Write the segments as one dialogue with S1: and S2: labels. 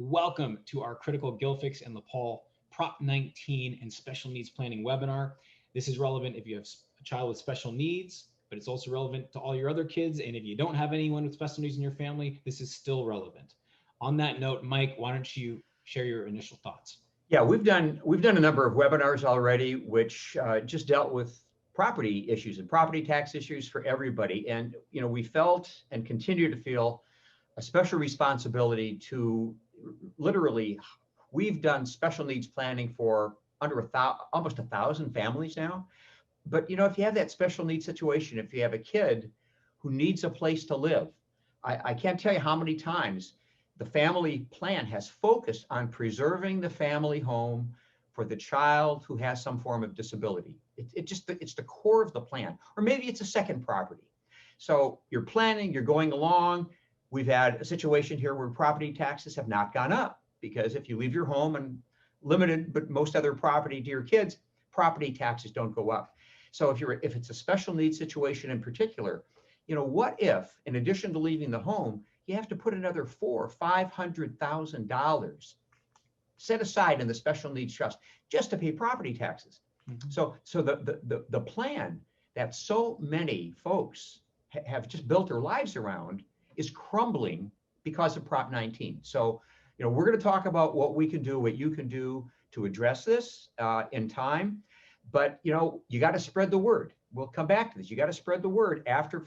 S1: Welcome to our Critical Gilfix and Paul Prop 19 and Special Needs Planning webinar. This is relevant if you have a child with special needs, but it's also relevant to all your other kids. And if you don't have anyone with special needs in your family, this is still relevant. On that note, Mike, why don't you share your initial thoughts?
S2: Yeah, we've done a number of webinars already, which just dealt with property issues and property tax issues for everybody. And we felt and continue to feel a special responsibility to literally. We've done special needs planning for almost 1,000 families now. But if you have that special needs situation, if you have a kid who needs a place to live, I can't tell you how many times the family plan has focused on preserving the family home for the child who has some form of disability. It's the core of the plan, or maybe it's a second property. So you're planning, you're going along. We've had a situation here where property taxes have not gone up because if you leave your home and limited, but most other property to your kids, property taxes don't go up. So if it's a special needs situation in particular, what if, in addition to leaving the home, you have to put another $400,000 or $500,000 set aside in the special needs trust just to pay property taxes? Mm-hmm. So the plan that so many folks have just built their lives around is crumbling because of Prop 19. So we're going to talk about what we can do, what you can do to address this in time. But you got to spread the word. We'll come back to this. You got to spread the word after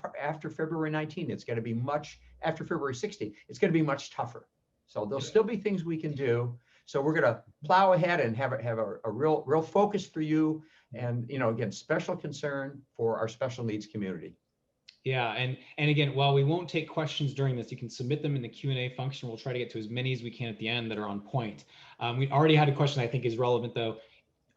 S2: February 19th. It's going to be after February 16th. It's going to be much tougher. So there'll still be things we can do. So we're going to plow ahead and have a real focus for you. And again, special concern for our special needs community.
S1: Yeah, and again, while we won't take questions during this, you can submit them in the Q&A function. We'll try to get to as many as we can at the end that are on point. We already had a question I think is relevant though.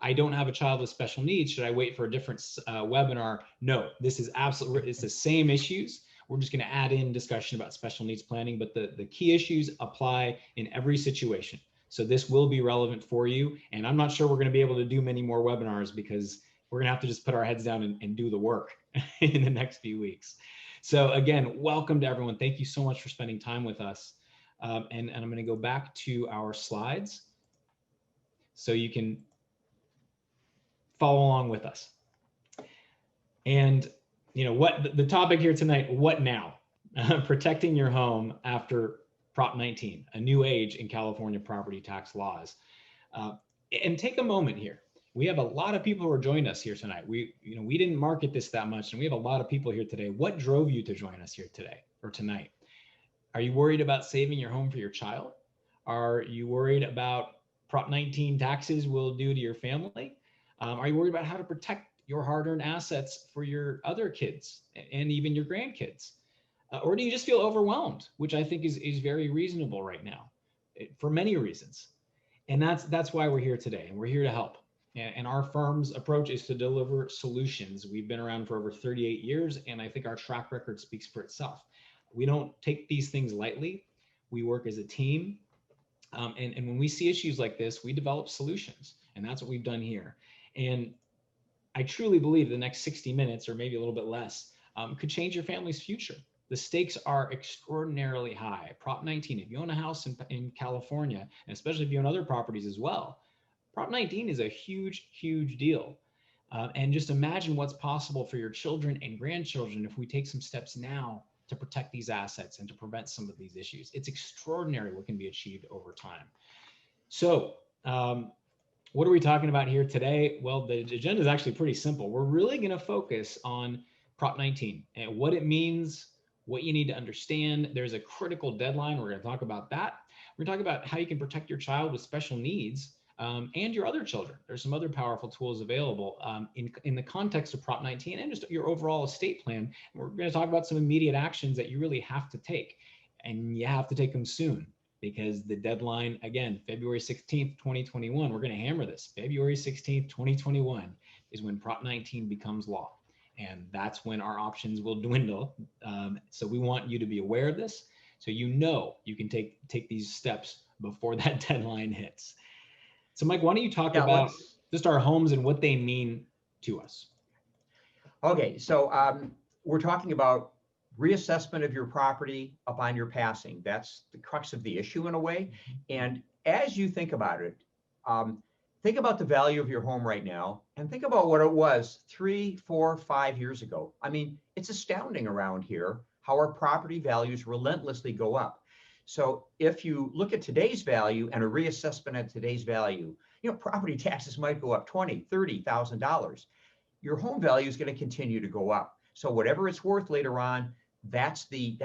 S1: I don't have a child with special needs. Should I wait for a different webinar? No, this is absolutely, it's the same issues. We're just going to add in discussion about special needs planning, but the key issues apply in every situation. So this will be relevant for you. And I'm not sure we're going to be able to do many more webinars because we're going to have to just put our heads down and do the work in the next few weeks. So again, welcome to everyone. Thank you so much for spending time with us. And I'm going to go back to our slides so you can follow along with us. And what the topic here tonight, what now? Protecting your home after Prop 19, a new age in California property tax laws. And take a moment here. We have a lot of people who are joining us here tonight. We didn't market this that much, and we have a lot of people here today. What drove you to join us here today or tonight? Are you worried about saving your home for your child? Are you worried about Prop 19 taxes will do to your family? Are you worried about how to protect your hard-earned assets for your other kids and even your grandkids? Or do you just feel overwhelmed, which I think is very reasonable right now for many reasons. And that's why we're here today, and we're here to help. And our firm's approach is to deliver solutions. We've been around for over 38 years, and I think our track record speaks for itself. We don't take these things lightly. We work as a team. And when we see issues like this, we develop solutions, and that's what we've done here. And I truly believe the next 60 minutes, or maybe a little bit less, could change your family's future. The stakes are extraordinarily high. Prop 19, if you own a house in California, and especially if you own other properties as well, Prop 19 is a huge, huge deal. And just imagine what's possible for your children and grandchildren if we take some steps now to protect these assets and to prevent some of these issues. It's extraordinary what can be achieved over time. So what are we talking about here today? Well, the agenda is actually pretty simple. We're really going to focus on Prop 19 and what it means, what you need to understand. There's a critical deadline. We're going to talk about that. We're going to talk about how you can protect your child with special needs and your other children. There's some other powerful tools available in the context of Prop 19 and just your overall estate plan. We're going to talk about some immediate actions that you really have to take, and you have to take them soon because the deadline, again, February 16th, 2021, we're going to hammer this. February 16th, 2021 is when Prop 19 becomes law. And that's when our options will dwindle. So we want you to be aware of this, so you can take these steps before that deadline hits. So Mike, why don't you talk about just our homes and what they mean to us?
S2: Okay, so we're talking about reassessment of your property upon your passing. That's the crux of the issue in a way. And as you think about it, think about the value of your home right now and think about what it was 3, 4, 5 years ago. I mean, it's astounding around here how our property values relentlessly go up. So if you look at today's value and a reassessment at today's value, property taxes might go up $20,000, $30,000. Your home value is going to continue to go up. So whatever it's worth later on, that's the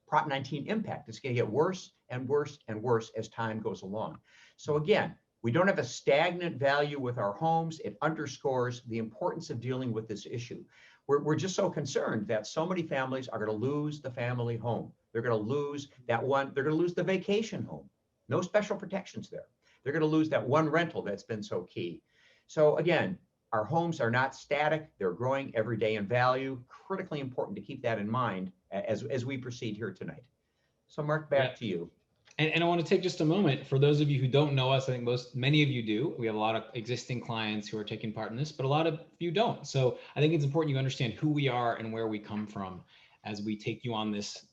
S2: Prop 19 impact. It's going to get worse and worse and worse as time goes along. So again, we don't have a stagnant value with our homes. It underscores the importance of dealing with this issue. We're just so concerned that so many families are going to lose the family home. They're going to lose that one. They're going to lose the vacation home. No special protections there. They're going to lose that one rental that's been so key. So again, our homes are not static. They're growing every day in value. Critically important to keep that in mind as we proceed here tonight. So Mark, back to you.
S1: And I want to take just a moment for those of you who don't know us. I think many of you do. We have a lot of existing clients who are taking part in this, but a lot of you don't. So I think it's important you understand who we are and where we come from as we take you on this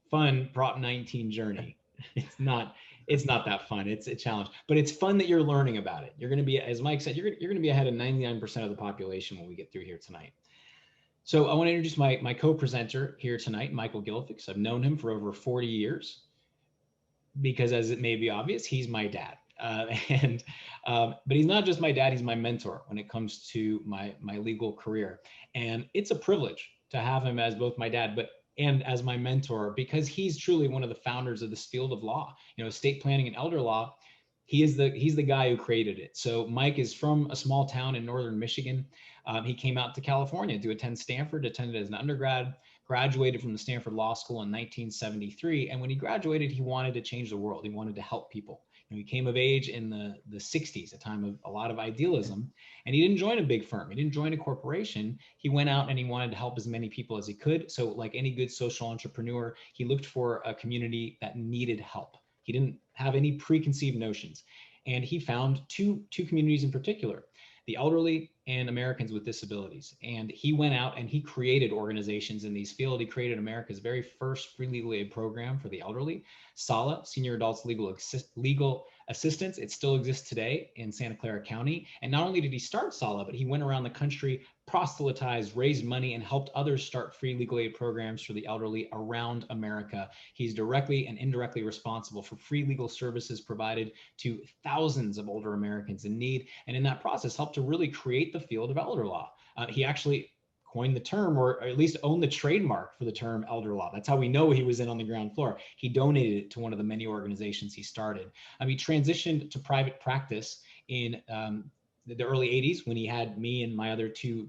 S1: fun Prop 19 journey. It's not that fun. It's a challenge, but it's fun that you're learning about it. You're going to be, as Mike said, you're going to be ahead of 99% of the population when we get through here tonight. So I want to introduce my co-presenter here tonight, Michael Gilfix. I've known him for over 40 years. Because as it may be obvious, he's my dad. But he's not just my dad, he's my mentor when it comes to my legal career. And it's a privilege to have him as both my dad, and as my mentor, because he's truly one of the founders of this field of law. Estate planning and elder law, he's the guy who created it. So Mike is from a small town in northern Michigan. He came out to California to attend Stanford, attended as an undergrad, graduated from the Stanford Law School in 1973. And when he graduated, he wanted to change the world. He wanted to help people. He came of age in the 60s, a time of a lot of idealism. And he didn't join a big firm. He didn't join a corporation. He went out and he wanted to help as many people as he could. So like any good social entrepreneur, he looked for a community that needed help. He didn't have any preconceived notions. And he found two communities in particular, the elderly and Americans with disabilities. And he went out and he created organizations in these fields. He created America's very first free legal aid program for the elderly, SALA, Senior Adults Legal Assistance. It still exists today in Santa Clara County. And not only did he start SALA, but he went around the country, proselytized, raised money, and helped others start free legal aid programs for the elderly around America. He's directly and indirectly responsible for free legal services provided to thousands of older Americans in need. And in that process, helped to really create the field of elder law. He actually coined the term, or at least owned the trademark for the term elder law. That's how we know he was in on the ground floor. He donated it to one of the many organizations he started. He transitioned to private practice in the early 80s when he had me and my other two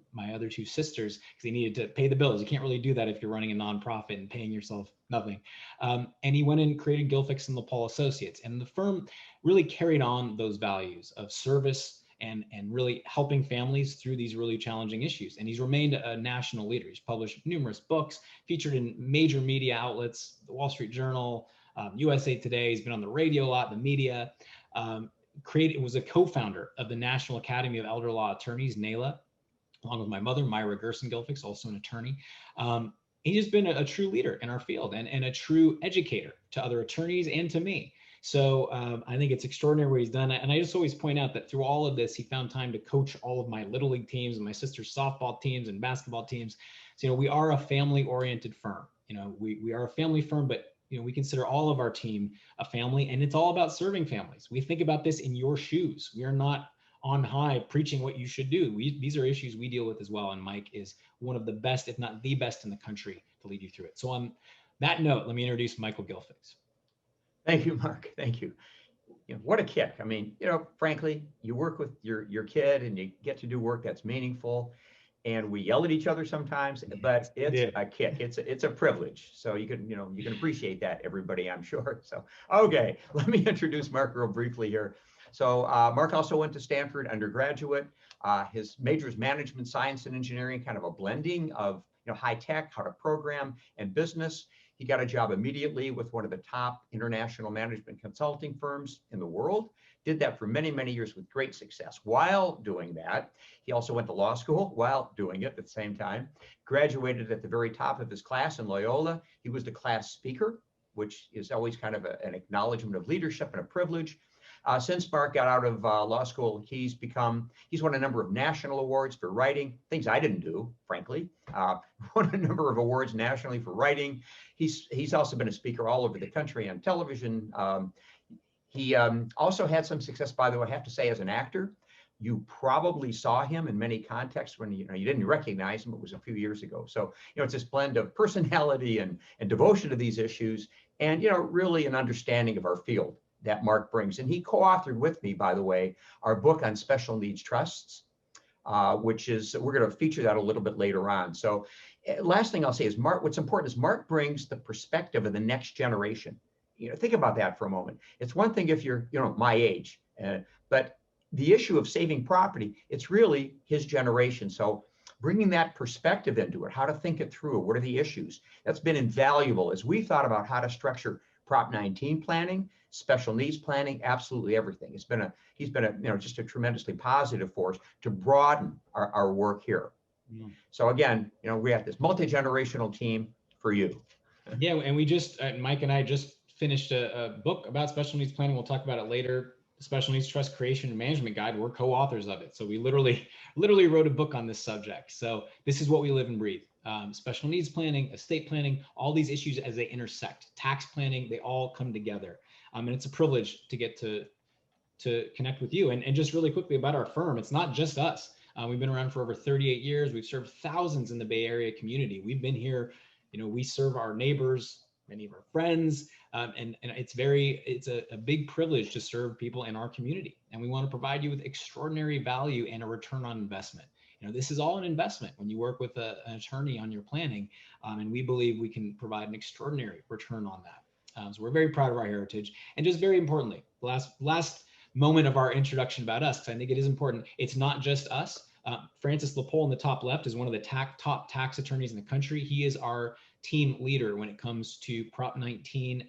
S1: sisters, because he needed to pay the bills. You can't really do that if you're running a nonprofit and paying yourself nothing. And he went and created Gilfix and LaPaul Associates. And the firm really carried on those values of service and really helping families through these really challenging issues. And he's remained a national leader. He's published numerous books, featured in major media outlets, the Wall Street Journal, USA Today. He's been on the radio a lot, the media. Was a co-founder of the National Academy of Elder Law Attorneys, NALA, along with my mother, Myra Gerson Gilfix, also an attorney. He's just been a true leader in our field and a true educator to other attorneys and to me. So I think it's extraordinary what he's done. And I just always point out that through all of this, he found time to coach all of my little league teams and my sister's softball teams and basketball teams. So, we are a family-oriented firm. We are a family firm, but we consider all of our team a family, and it's all about serving families. We think about this in your shoes. We are not on high preaching what you should do. These are issues we deal with as well. And Mike is one of the best, if not the best in the country to lead you through it. So on that note, let me introduce Michael Gilfix.
S2: Thank you, Mark. Thank you. What a kick. I mean, frankly, you work with your kid and you get to do work that's meaningful. And we yell at each other sometimes, but it's a kick. It's a privilege. So you can appreciate that, everybody, I'm sure. So, okay, let me introduce Mark real briefly here. So Mark also went to Stanford undergraduate. His major is management science and engineering, kind of a blending of high tech, how to program, and business. He got a job immediately with one of the top international management consulting firms in the world. Did that for many, many years with great success. While doing that, he also went to law school while doing it at the same time. Graduated at the very top of his class in Loyola. He was the class speaker, which is always kind of an acknowledgement of leadership and a privilege. Since Mark got out of law school, he's won a number of national awards for writing, things I didn't do, frankly. Won a number of awards nationally for writing. He's also been a speaker all over the country on television. He also had some success, by the way, I have to say, as an actor. You probably saw him in many contexts when you didn't recognize him. It was a few years ago. So it's this blend of personality and devotion to these issues, and really an understanding of our field that Mark brings. And he co-authored with me, by the way, our book on special needs trusts, which is, we're going to feature that a little bit later on. So last thing I'll say is what's important is Mark brings the perspective of the next generation. Think about that for a moment. It's one thing if you're, my age, but the issue of saving property, it's really his generation. So bringing that perspective into it, how to think it through, what are the issues, that's been invaluable as we thought about how to structure Prop 19 planning, special needs planning, absolutely everything. He's been just a tremendously positive force to broaden our work here. Mm. So again, we have this multi-generational team for you.
S1: Yeah, and we just, Mike and I just finished a book about special needs planning. We'll talk about it later. Special Needs Trust Creation and Management Guide. We're co-authors of it. So we literally wrote a book on this subject. So this is what we live and breathe. Special needs planning, estate planning, all these issues as they intersect, tax planning, they all come together. And it's a privilege to get to connect with you. And just really quickly about our firm, it's not just us. We've been around for over 38 years. We've served thousands in the Bay Area community. We've been here, we serve our neighbors, many of our friends, and it's a big privilege to serve people in our community. And we want to provide you with extraordinary value and a return on investment. This is all an investment when you work with an attorney on your planning, and we believe we can provide an extraordinary return on that. So we're very proud of our heritage. And just very importantly, the last moment of our introduction about us, because I think it is important, it's not just us. Francis LaPole in the top left is one of the top tax attorneys in the country. He is our team leader when it comes to Prop 19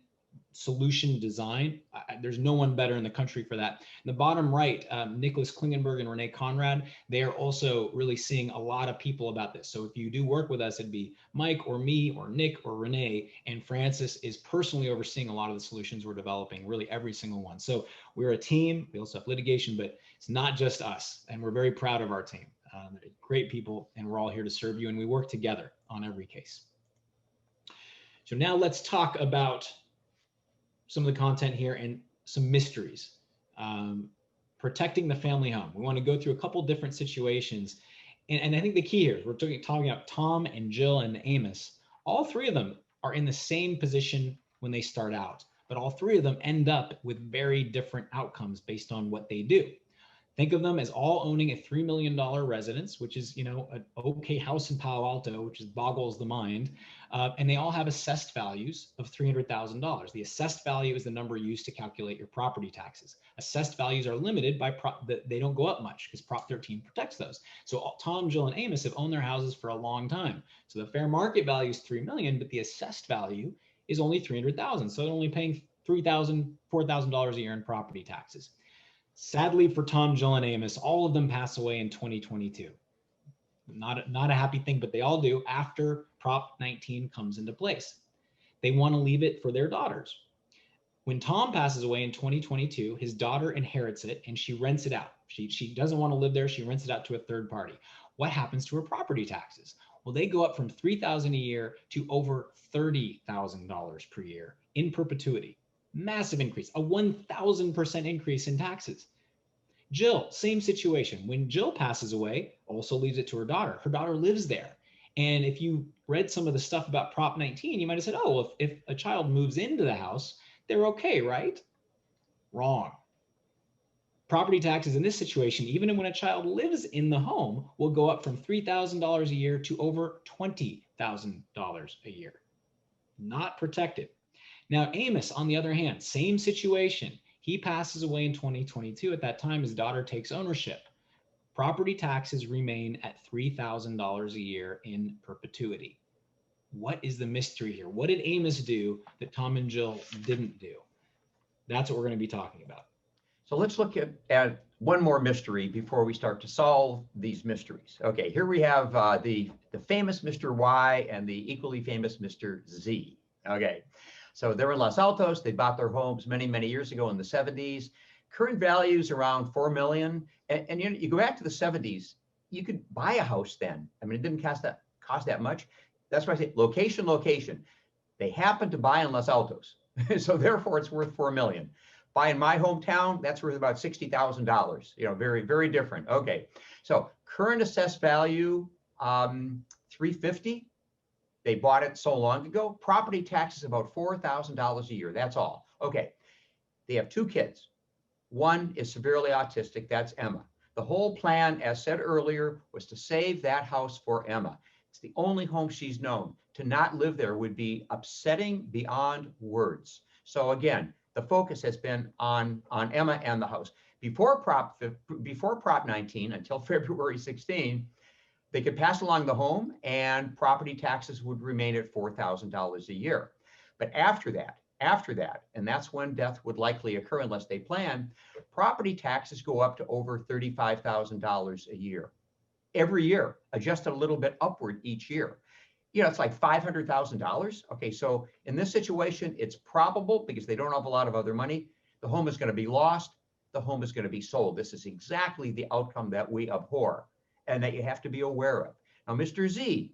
S1: solution design. There's no one better in the country for that. In the bottom right, Nicholas Klingenberg and Renee Conrad, they are also really seeing a lot of people about this. So if you do work with us, it'd be Mike or me or Nick or Renee, and Francis is personally overseeing a lot of the solutions we're developing, really every single one. So we're a team. We also have litigation, but it's not just us, and we're very proud of our team. They're great people, and we're all here to serve you, and we work together on every case. So now let's talk about some of the content here and some mysteries. Protecting the family home. We want to go through a couple different situations. And I think the key here is we're talking about Tom and Jill and Amos. All three of them are in the same position when they start out, but all three of them end up with very different outcomes based on what they do. Think of them as all owning a $3 million residence, which is, an okay house in Palo Alto, which boggles the mind. And they all have assessed values of $300,000. The assessed value is the number used to calculate your property taxes. Assessed values are limited by they don't go up much because Prop 13 protects those. So Tom, Jill, and Amos have owned their houses for a long time. So the fair market value is $3 million, but the assessed value is only $300,000. So they're only paying $3,000, $4,000 a year in property taxes. Sadly for Tom, Jill, and Amos, all of them pass away in 2022. Not a happy thing, but they all do after Prop 19 comes into place. They want to leave it for their daughters. When Tom passes away in 2022, his daughter inherits it and she rents it out. She doesn't want to live there. She rents it out to a third party. What happens to her property taxes? Well, they go up from $3,000 a year to over $30,000 per year in perpetuity. Massive increase, a 1,000% increase in taxes. Jill, same situation. When Jill passes away, also leaves it to her daughter. Her daughter lives there. And if you read some of the stuff about Prop 19, you might have said, oh, well, if a child moves into the house, they're okay, right? Wrong. Property taxes in this situation, even when a child lives in the home, will go up from $3,000 a year to over $20,000 a year. Not protected. Now, Amos, on the other hand, same situation. He passes away in 2022. At that time, his daughter takes ownership. Property taxes remain at $3,000 a year in perpetuity. What is the mystery here? What did Amos do that Tom and Jill didn't do? That's what we're going to be talking about.
S2: So let's look at one more mystery before we start to solve these mysteries. Okay, here we have the famous Mr. Y and the equally famous Mr. Z. Okay, so they're in Los Altos. They bought their homes many, many years ago in the 70s. Current values around 4 million. And you go back to the 70s, you could buy a house then. I mean, it didn't cost that much. That's why I say location, location. They happened to buy in Los Altos. So therefore it's worth 4 million. Buy in my hometown, that's worth about $60,000. You know, very, very different. Okay, so current assessed value, 350. They bought it so long ago. Property taxes about $4,000 a year. That's all. Okay, they have 2 kids. One is severely autistic. That's Emma. The whole plan, as said earlier, was to save that house for Emma. It's the only home she's known. To not live there would be upsetting beyond words. So again, the focus has been on Emma and the house. Before Prop 19, until February 16, they could pass along the home and property taxes would remain at $4,000 a year. But after that, and that's when death would likely occur unless they plan, property taxes go up to over $35,000 a year. Every year, adjusted a little bit upward each year. You know, it's like $500,000. Okay, so in this situation, it's probable, because they don't have a lot of other money, the home is going to be lost, the home is going to be sold. This is exactly the outcome that we abhor and that you have to be aware of. Now, Mr. Z,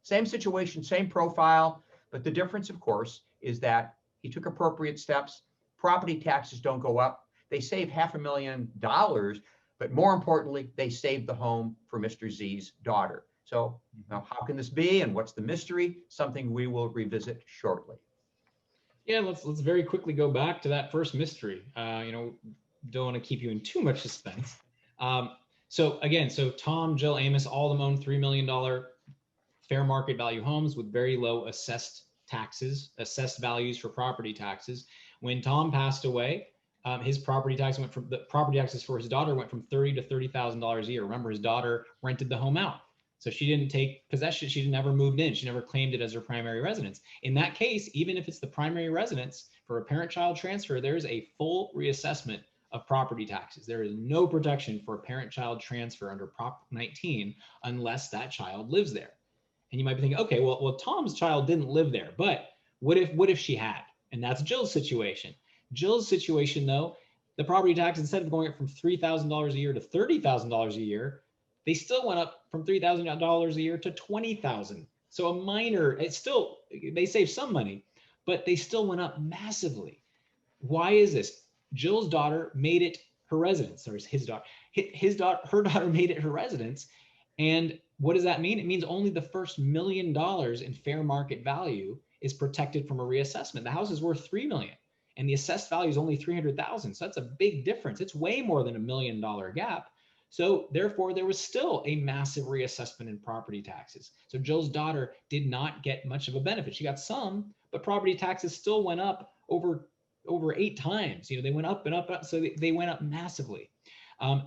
S2: same situation, same profile, but the difference, of course, is that he took appropriate steps. Property taxes don't go up. They save $500,000, but more importantly, they saved the home for Mr. Z's daughter. So now how can this be and what's the mystery? Something we will revisit shortly.
S1: Yeah, let's very quickly go back to that first mystery. Don't want to keep you in too much suspense. So Tom, Jill, Amos, all of them own $3 million fair market value homes with very low assessed values for property taxes. When Tom passed away, his property taxes for his daughter went from $30,000 to $30,000 a year. Remember, his daughter rented the home out. So she didn't take possession. She never moved in. She never claimed it as her primary residence. In that case, even if it's the primary residence for a parent-child transfer, there's a full reassessment of property taxes. There is no protection for a parent-child transfer under Prop 19 unless that child lives there. And you might be thinking, okay, well, Tom's child didn't live there, but what if she had? And that's Jill's situation. Jill's situation, though, the property tax, instead of going up from $3,000 a year to $30,000 a year, they still went up from $3,000 a year to $20,000. So a minor, they saved some money, but they still went up massively. Why is this? Jill's daughter made it her residence, or her daughter made it her residence. And what does that mean? It means only the first $1 million in fair market value is protected from a reassessment. The house is worth $3 million and the assessed value is only $300,000. So that's a big difference. It's way more than $1 million gap. So therefore, there was still a massive reassessment in property taxes. So Jill's daughter did not get much of a benefit. She got some, but property taxes still went up over 8 times. They went up and up, so they went up massively.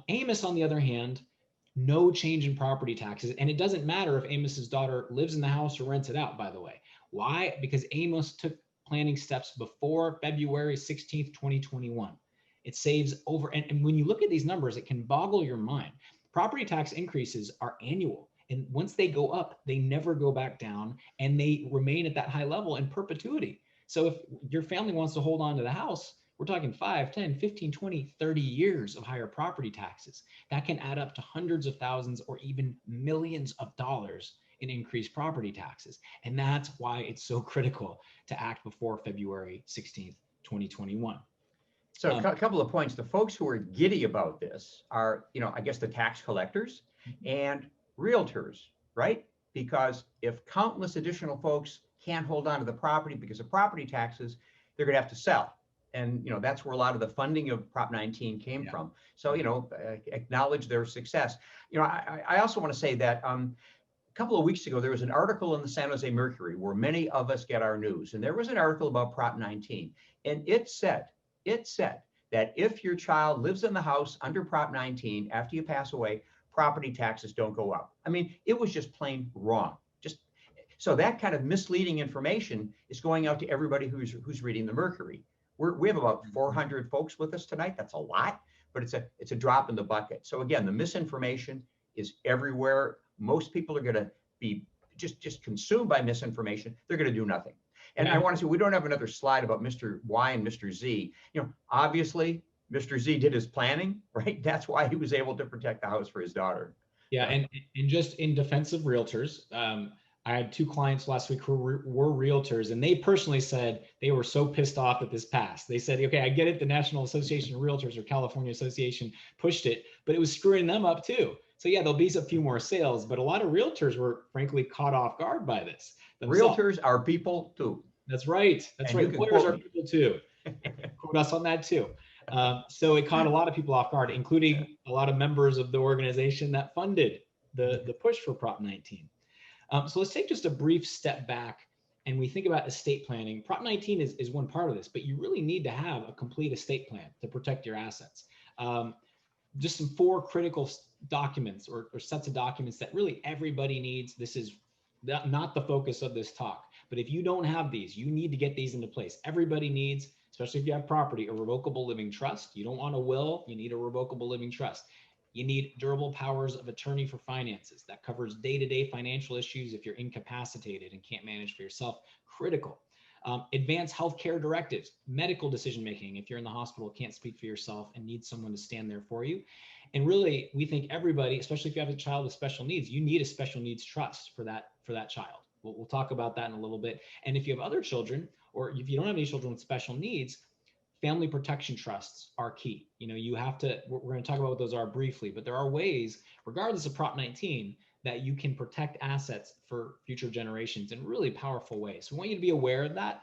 S1: Amos, on the other hand, no change in property taxes. And it doesn't matter if Amos's daughter lives in the house or rents it out, by the way. Why? Because Amos took planning steps before February 16th, 2021. It saves over, and when you look at these numbers, it can boggle your mind. Property tax increases are annual. And once they go up, they never go back down and they remain at that high level in perpetuity. So if your family wants to hold on to the house, we're talking 5, 10, 15, 20, 30 years of higher property taxes. That can add up to hundreds of thousands or even millions of dollars in increased property taxes. And that's why it's so critical to act before February 16th, 2021.
S2: So a couple of points. The folks who are giddy about this are, I guess the tax collectors and realtors, right? Because if countless additional folks can't hold on to the property because of property taxes, they're going to have to sell. And, that's where a lot of the funding of Prop 19 came from. So, acknowledge their success. I also want to say that a couple of weeks ago, there was an article in the San Jose Mercury where many of us get our news. And there was an article about Prop 19. And it said that if your child lives in the house under Prop 19 after you pass away, property taxes don't go up. I mean, it was just plain wrong. So that kind of misleading information is going out to everybody who's reading the Mercury. We have about 400 folks with us tonight. That's a lot, but it's a drop in the bucket. So again, the misinformation is everywhere. Most people are going to be just consumed by misinformation. They're going to do nothing. And I want to say, we don't have another slide about Mr. Y and Mr. Z. Obviously, Mr. Z did his planning, right? That's why he was able to protect the house for his daughter.
S1: Yeah, and just in defense of realtors, I had 2 clients last week who were realtors, and they personally said they were so pissed off that this passed. They said, okay, I get it, the National Association of Realtors or California Association pushed it, but it was screwing them up too. So yeah, there'll be a few more sales, but a lot of realtors were frankly caught off guard by this themselves.
S2: Realtors are people too.
S1: That's right. That's right. Lawyers are people too. Quote us on that too. So it caught a lot of people off guard, including a lot of members of the organization that funded the push for Prop 19. So let's take just a brief step back and we think about estate planning. Prop 19 is one part of this, but you really need to have a complete estate plan to protect your assets. Just some 4 critical documents or sets of documents that really everybody needs. This is not the focus of this talk, but if you don't have these, you need to get these into place. Everybody needs, especially if you have property, a revocable living trust. You don't want a will, you need a revocable living trust. You need durable powers of attorney for finances. That covers day-to-day financial issues if you're incapacitated and can't manage for yourself. Critical. Advanced healthcare directives, medical decision-making if you're in the hospital, can't speak for yourself and need someone to stand there for you. And really, we think everybody, especially if you have a child with special needs, you need a special needs trust for that child. We'll talk about that in a little bit. And if you have other children, or if you don't have any children with special needs, family protection trusts are key. You have to, we're going to talk about what those are briefly, but there are ways, regardless of Prop 19, that you can protect assets for future generations in really powerful ways. So we want you to be aware of that.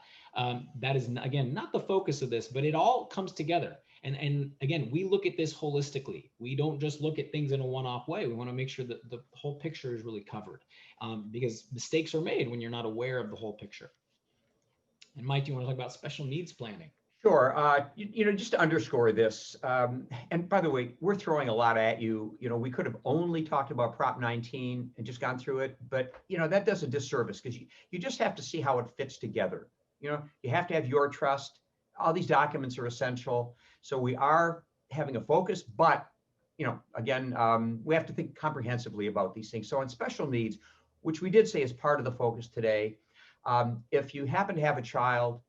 S1: That is, again, not the focus of this, but it all comes together. And again, we look at this holistically. We don't just look at things in a one-off way. We want to make sure that the whole picture is really covered, because mistakes are made when you're not aware of the whole picture. And Mike, do you want to talk about special needs planning?
S2: Sure. Just to underscore this, and by the way, we're throwing a lot at you. We could have only talked about Prop 19 and just gone through it, but that does a disservice because you just have to see how it fits together. You have to have your trust. All these documents are essential. So we are having a focus, but again, we have to think comprehensively about these things. So on special needs, which we did say is part of the focus today, if you happen to have a child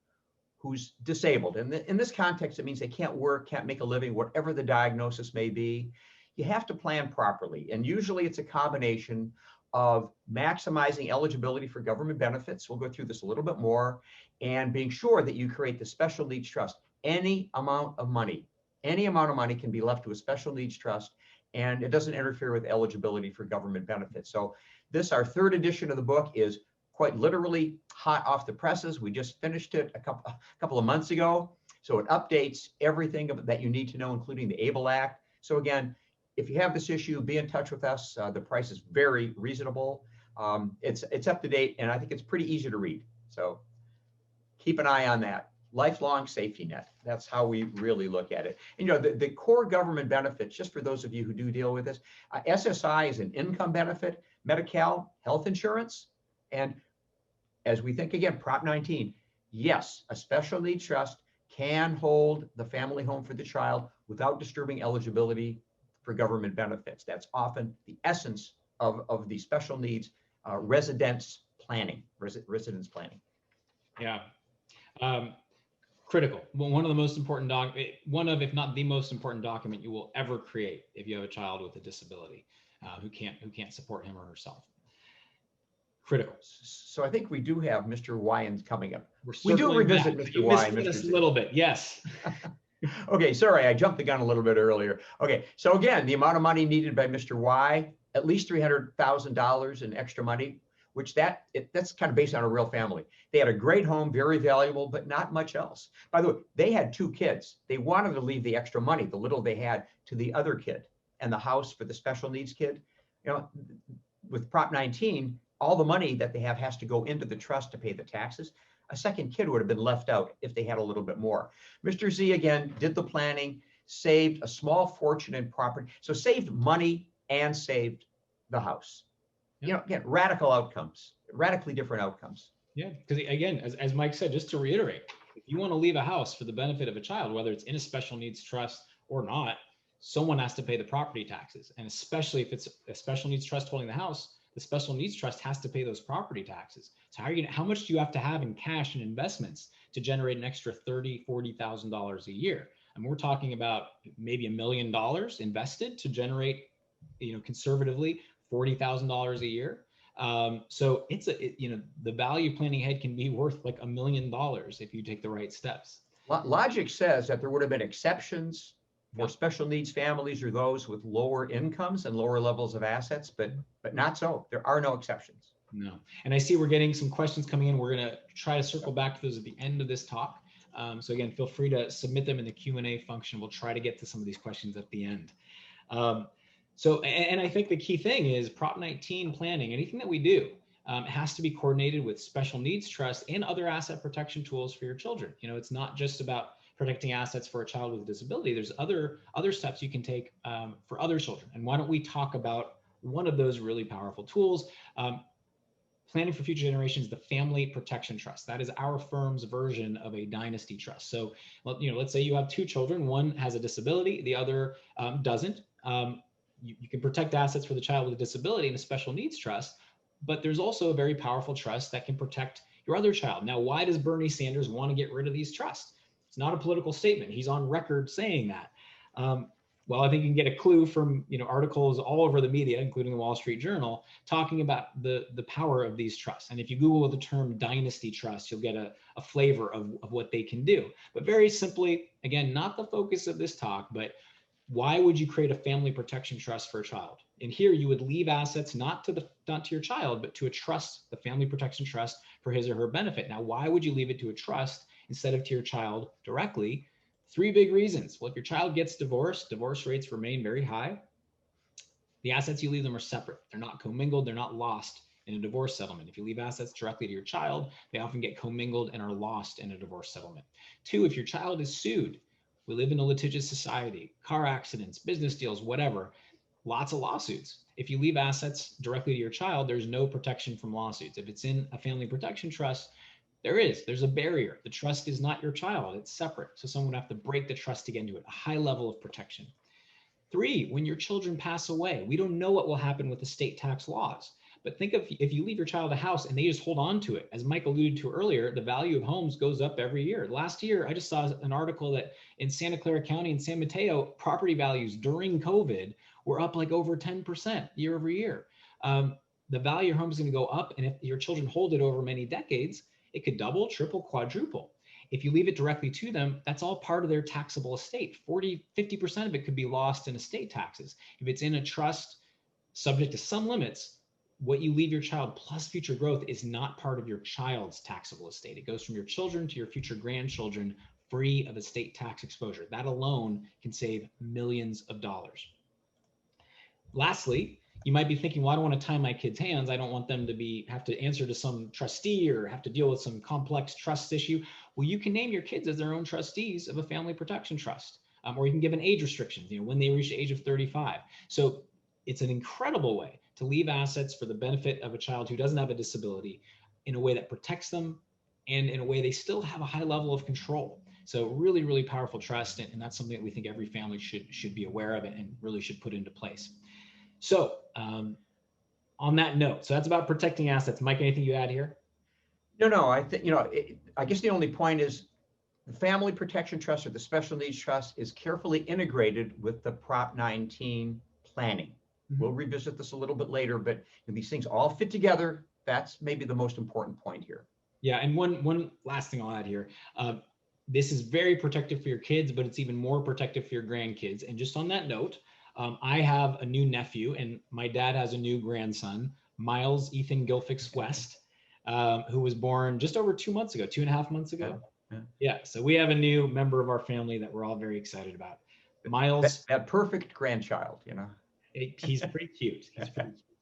S2: who's disabled, and in this context, it means they can't work, can't make a living, whatever the diagnosis may be, you have to plan properly. And usually it's a combination of maximizing eligibility for government benefits. We'll go through this a little bit more, and being sure that you create the special needs trust. Any amount of money can be left to a special needs trust, and it doesn't interfere with eligibility for government benefits. So this, our 3rd edition of the book, is quite literally hot off the presses. We just finished it a couple of months ago. So it updates everything that you need to know, including the ABLE Act. So again, if you have this issue, be in touch with us. The price is very reasonable. It's up to date, and I think it's pretty easy to read. So keep an eye on that. Lifelong safety net. That's how we really look at it. And the core government benefits, just for those of you who do deal with this, SSI is an income benefit, Medi-Cal, health insurance. And as we think again, Prop 19, yes, a special needs trust can hold the family home for the child without disturbing eligibility for government benefits. That's often the essence of the special needs residence planning.
S1: Yeah. Critical. One of the most important if not the most important document you will ever create if you have a child with a disability who can't support him or herself. Critical.
S2: So I think we do have Mr. Wyans coming up. We do revisit Mr. Y and Mr.
S1: Z. A little bit, yes.
S2: Okay, sorry, I jumped the gun a little bit earlier. Okay, so again, the amount of money needed by Mr. Y, at least $300,000 in extra money, which that's kind of based on a real family. They had a great home, very valuable, but not much else. By the way, they had 2 kids. They wanted to leave the extra money, the little they had, to the other kid, and the house for the special needs kid. With Prop 19, all the money that they have has to go into the trust to pay the taxes. A second kid would have been left out if they had a little bit more. Mr. Z, again, did the planning, saved a small fortune in property. So saved money and saved the house. Again, radical outcomes radically different outcomes.
S1: Yeah, because again, as Mike said, just to reiterate, if you want to leave a house for the benefit of a child, whether it's in a special needs trust or not, someone has to pay the property taxes. And especially if it's a special needs trust holding the house, the special needs trust has to pay those property taxes. So how much do you have to have in cash and investments to generate an extra $30,000, $40,000 a year? And we're talking about maybe $1 million invested to generate, conservatively $40,000 a year. So the value planning ahead can be worth like $1 million if you take the right steps.
S2: Logic says that there would have been exceptions for special needs families or those with lower incomes and lower levels of assets, but not so. There are no exceptions.
S1: No. And I see we're getting some questions coming in. We're going to try to circle back to those at the end of this talk. So again, feel free to submit them in the Q&A function. We'll try to get to some of these questions at the end. And I think the key thing is Prop 19 planning. Anything that we do has to be coordinated with special needs trust and other asset protection tools for your children. It's not just about protecting assets for a child with a disability. There's other steps you can take for other children. And why don't we talk about one of those really powerful tools? Planning for future generations, the Family Protection Trust. That is our firm's version of a dynasty trust. So, let's say you have two children. One has a disability, the other doesn't. You can protect assets for the child with a disability in a special needs trust, but there's also a very powerful trust that can protect your other child. Now, why does Bernie Sanders want to get rid of these trusts? It's not a political statement. He's on record saying that. Well, I think you can get a clue from articles all over the media, including the Wall Street Journal, talking about the power of these trusts. And if you Google the term dynasty trust, you'll get a flavor of what they can do. But very simply, again, not the focus of this talk, but why would you create a family protection trust for a child? And here you would leave assets not to your child, but to a trust, the family protection trust, for his or her benefit. Now, why would you leave it to a trust instead of to your child directly? 3 big reasons. Well, if your child gets divorced, divorce rates remain very high. The assets you leave them are separate. They're not commingled. They're not lost in a divorce settlement. If you leave assets directly to your child, they often get commingled and are lost in a divorce settlement. 2, if your child is sued, we live in a litigious society, car accidents, business deals, whatever, lots of lawsuits. If you leave assets directly to your child, there's no protection from lawsuits. If it's in a family protection trust, there's a barrier. The trust is not your child, it's separate. So someone would have to break the trust to get into it, a high level of protection. 3, when your children pass away, we don't know what will happen with estate tax laws. But think of if you leave your child a house and they just hold on to it. As Mike alluded to earlier, the value of homes goes up every year. Last year, I just saw an article that in Santa Clara County and San Mateo, property values during COVID were up like over 10% year over year. The value of your home is going to go up. And if your children hold it over many decades, it could double, triple, quadruple. If you leave it directly to them, that's all part of their taxable estate. 50% of it could be lost in estate taxes. If it's in a trust subject to some limits, what you leave your child plus future growth is not part of your child's taxable estate. It goes from your children to your future grandchildren, free of estate tax exposure. That alone can save millions of dollars. Lastly, you might be thinking, well, I don't want to tie my kids' hands. I don't want them to have to answer to some trustee or have to deal with some complex trust issue. Well, you can name your kids as their own trustees of a family protection trust, or you can give an age restriction, when they reach the age of 35. So it's an incredible way to leave assets for the benefit of a child who doesn't have a disability in a way that protects them and in a way they still have a high level of control. So really, really powerful trust. And that's something that we think every family should be aware of and really should put into place. So on that note, so that's about protecting assets. Mike, anything you add here?
S2: No, I think, I guess the only point is the Family Protection Trust or the Special Needs Trust is carefully integrated with the Prop 19 planning. We'll revisit this a little bit later, but these things all fit together. That's maybe the most important point here.
S1: Yeah, and one last thing I'll add here. This is very protective for your kids, but it's even more protective for your grandkids. And just on that note, I have a new nephew, and my dad has a new grandson, Miles Ethan Gilfix West, who was born just over 2 months ago, 2.5 months ago. Yeah, so we have a new member of our family that we're all very excited about. Miles,
S2: that perfect grandchild,
S1: He's pretty cute.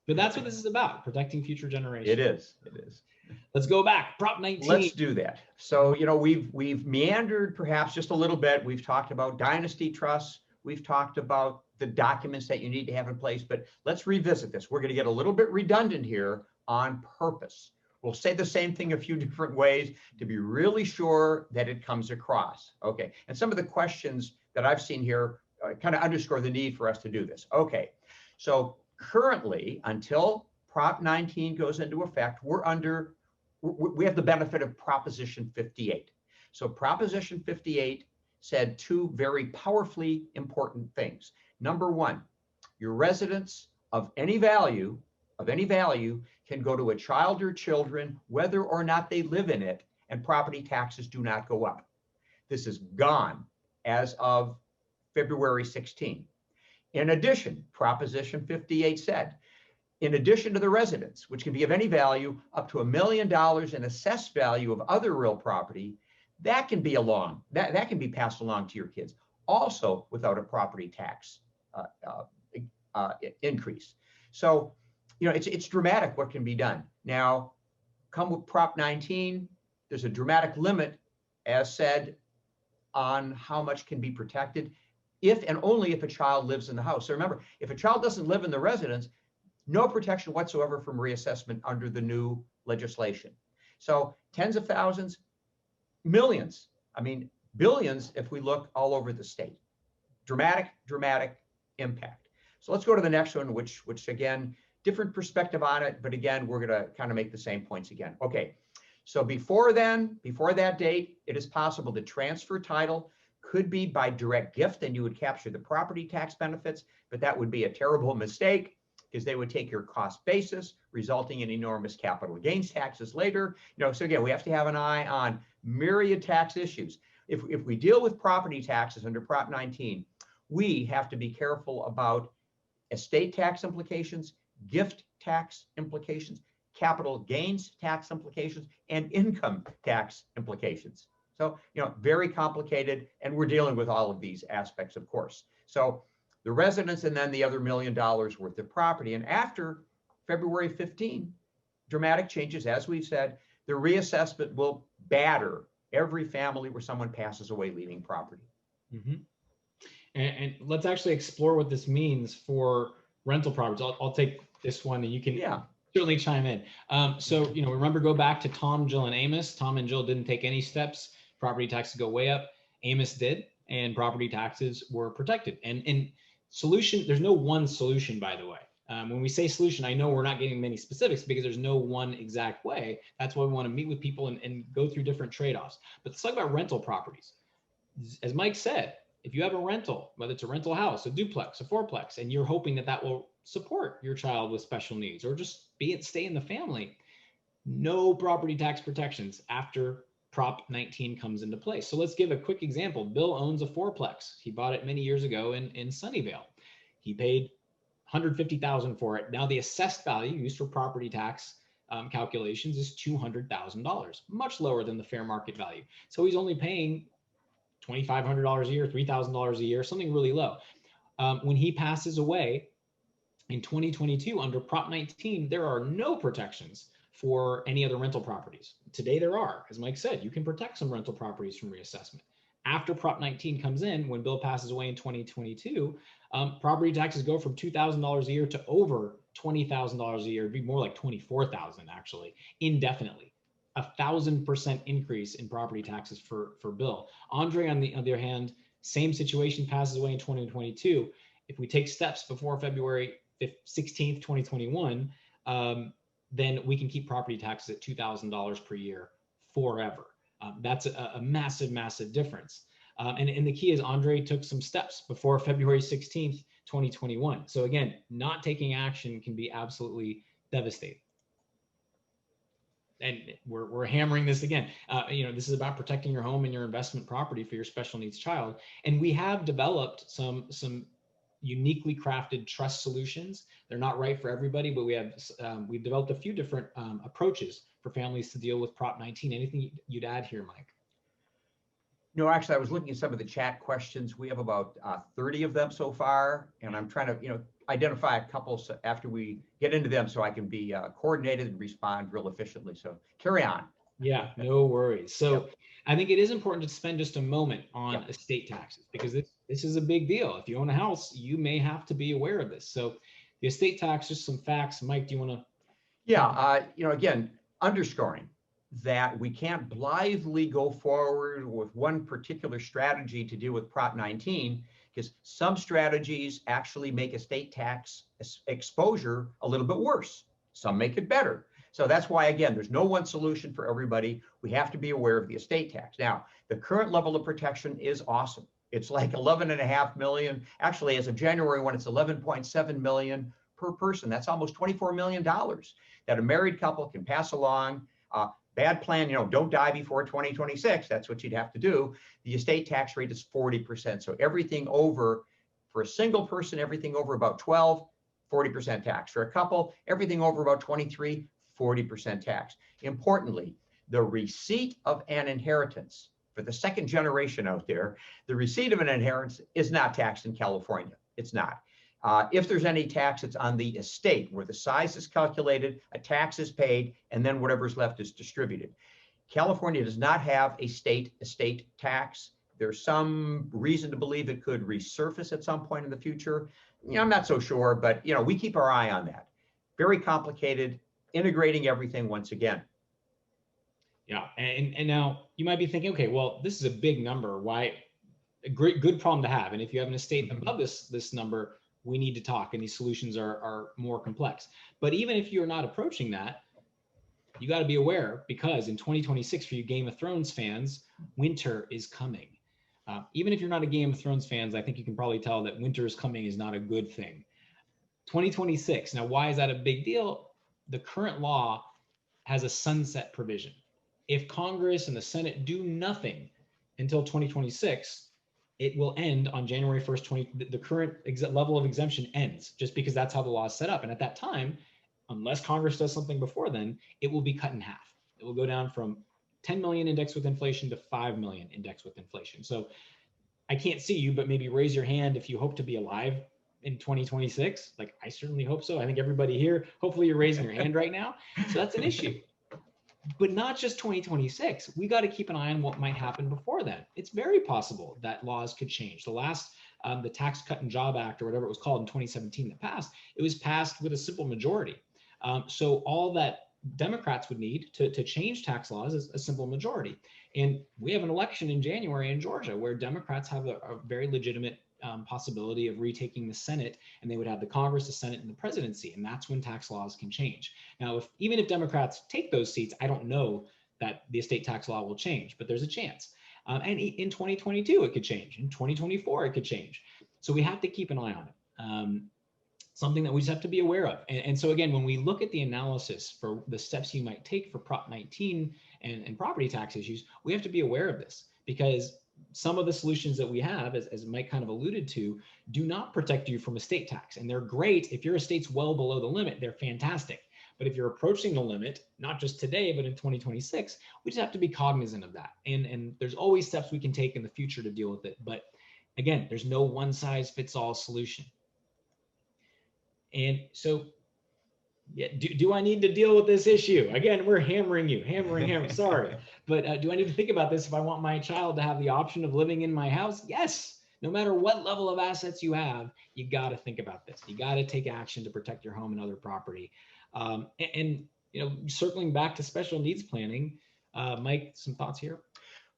S1: But that's what this is about, protecting future generations.
S2: It is.
S1: Let's go back. Prop 19.
S2: Let's do that. So, we've meandered perhaps just a little bit. We've talked about dynasty trusts. We've talked about the documents that you need to have in place, but let's revisit this. We're going to get a little bit redundant here on purpose. We'll say the same thing a few different ways to be really sure that it comes across. Okay. And some of the questions that I've seen here kind of underscore the need for us to do this. Okay. So currently, until Prop 19 goes into effect, we have the benefit of Proposition 58. So Proposition 58 said two very powerfully important things. Number one, your residence of any value can go to a child or children, whether or not they live in it, and property taxes do not go up. This is gone as of February 16. In addition, Proposition 58 said, in addition to the residence, which can be of any value up to $1 million in assessed value of other real property, that can be passed along to your kids, also without a property tax increase. So, it's dramatic what can be done. Now, come with Prop 19, there's a dramatic limit, as said, on how much can be protected if and only if a child lives in the house. So remember, if a child doesn't live in the residence, no protection whatsoever from reassessment under the new legislation. So tens of thousands, millions, billions if we look all over the state. Dramatic impact. So let's go to the next one, which again, different perspective on it, but again, we're going to kind of make the same points again. Okay, so before that date, it is possible to transfer title, could be by direct gift, and you would capture the property tax benefits, but that would be a terrible mistake because they would take your cost basis, resulting in enormous capital gains taxes later. So again, we have to have an eye on myriad tax issues. If we deal with property taxes under Prop 19, we have to be careful about estate tax implications, gift tax implications, capital gains tax implications, and income tax implications. So, very complicated, and we're dealing with all of these aspects, of course. So the residence and then the other $1 million worth of property. And after February 15, dramatic changes, as we've said, the reassessment will batter every family where someone passes away leaving property.
S1: Mm-hmm. And let's actually explore what this means for rental properties. I'll take this one, and you can certainly chime in. So, remember, go back to Tom, Jill, and Amos. Tom and Jill didn't take any steps. Property taxes go way up. Amos did, and property taxes were protected. And solution, there's no one solution, by the way. When we say solution, I know we're not getting many specifics because there's no one exact way. That's why we want to meet with people and go through different trade-offs. But let's talk about rental properties. As Mike said, if you have a rental, whether it's a rental house, a duplex, a fourplex, and you're hoping that will support your child with special needs or just stay in the family, no property tax protections after Prop 19 comes into place. So let's give a quick example. Bill owns a fourplex. He bought it many years ago in Sunnyvale. He paid $150,000 for it. Now the assessed value used for property tax calculations is $200,000, much lower than the fair market value. So he's only paying $2,500 a year, $3,000 a year, something really low. When he passes away in 2022 under Prop 19, there are no protections for any other rental properties. Today there are. As Mike said, you can protect some rental properties from reassessment. After Prop 19 comes in, when Bill passes away in 2022, property taxes go from $2,000 a year to over $20,000 a year. It'd be more like $24,000 actually, indefinitely. 1,000% increase in property taxes for Bill. Andre, on the other hand, same situation, passes away in 2022. If we take steps before February 16th, 2021, then we can keep property taxes at $2,000 per year forever. That's a massive, massive difference. And the key is Andre took some steps before February 16th, 2021. So again, not taking action can be absolutely devastating. And we're hammering this again. This is about protecting your home and your investment property for your special needs child. And we have developed some uniquely crafted trust solutions. They're not right for everybody, but we've developed a few different approaches for families to deal with Prop 19. Anything you'd add here, Mike?
S2: No, actually, I was looking at some of the chat questions. We have about 30 of them so far, and I'm trying to, identify a couple after we get into them so I can be coordinated and respond real efficiently. So carry on.
S1: Yeah, no worries. So I think it is important to spend just a moment on estate taxes because this is a big deal. If you own a house, you may have to be aware of this. So the estate tax, just some facts. Mike, do you want to?
S2: Yeah, again, underscoring that we can't blithely go forward with one particular strategy to deal with Prop 19, because some strategies actually make estate tax exposure a little bit worse. Some make it better. So that's why, again, there's no one solution for everybody. We have to be aware of the estate tax. Now, the current level of protection is awesome. It's like 11.5 million. Actually, as of January 1, it's 11.7 million per person. That's almost $24 million that a married couple can pass along. Bad plan, don't die before 2026. That's what you'd have to do. The estate tax rate is 40%. So everything over, for a single person, everything over about 12, 40% tax. For a couple, everything over about 23, 40% tax. Importantly, the receipt of an inheritance, for the second generation out there, the receipt of an inheritance is not taxed in California. It's not. If there's any tax, it's on the estate, where the size is calculated, a tax is paid, and then whatever's left is distributed. California does not have a state estate tax. There's some reason to believe it could resurface at some point in the future. I'm not so sure, but we keep our eye on that. Very complicated, integrating everything once again.
S1: Yeah, and now you might be thinking, okay, well, this is a big number. Why? A good problem to have. And if you have an estate above this number, we need to talk, and these solutions are more complex. But even if you're not approaching that, you got to be aware, because in 2026, for you Game of Thrones fans, winter is coming. Even if you're not a Game of Thrones fans, I think you can probably tell that winter is coming is not a good thing. 2026. Now, why is that a big deal? The current law has a sunset provision. If Congress and the Senate do nothing until 2026, it will end on January 1st, the current level of exemption ends, just because that's how the law is set up. And at that time, unless Congress does something before then, it will be cut in half. It will go down from 10 million indexed with inflation to 5 million indexed with inflation. So I can't see you, but maybe raise your hand if you hope to be alive in 2026. Like, I certainly hope so. I think everybody here, hopefully you're raising your hand right now. So that's an issue. But not just 2026. We got to keep an eye on what might happen before then. It's very possible that laws could change. The last, the Tax Cut and Job Act, or whatever it was called in 2017 that passed, it was passed with a simple majority. So all that Democrats would need to change tax laws is a simple majority. And we have an election in January in Georgia where Democrats have a very legitimate possibility of retaking the Senate, and they would have the Congress, the Senate, and the presidency. And that's when tax laws can change. Now, even if Democrats take those seats, I don't know that the estate tax law will change, but there's a chance. And in 2022, it could change. In 2024, it could change. So we have to keep an eye on it. Something that we just have to be aware of. And so again, when we look at the analysis for the steps you might take for Prop 19 and property tax issues, we have to be aware of this, because some of the solutions that we have, as Mike kind of alluded to, do not protect you from estate tax. And they're great. If your estate's well below the limit, they're fantastic. But if you're approaching the limit, not just today, but in 2026, we just have to be cognizant of that. And there's always steps we can take in the future to deal with it. But again, there's no one size fits all solution. And so, yeah, do I need to deal with this issue? Again, we're hammering you, hammering. Sorry. But do I need to think about this if I want my child to have the option of living in my house? Yes. No matter what level of assets you have, you got to think about this. You got to take action to protect your home and other property. And circling back to special needs planning, Mike, some thoughts here?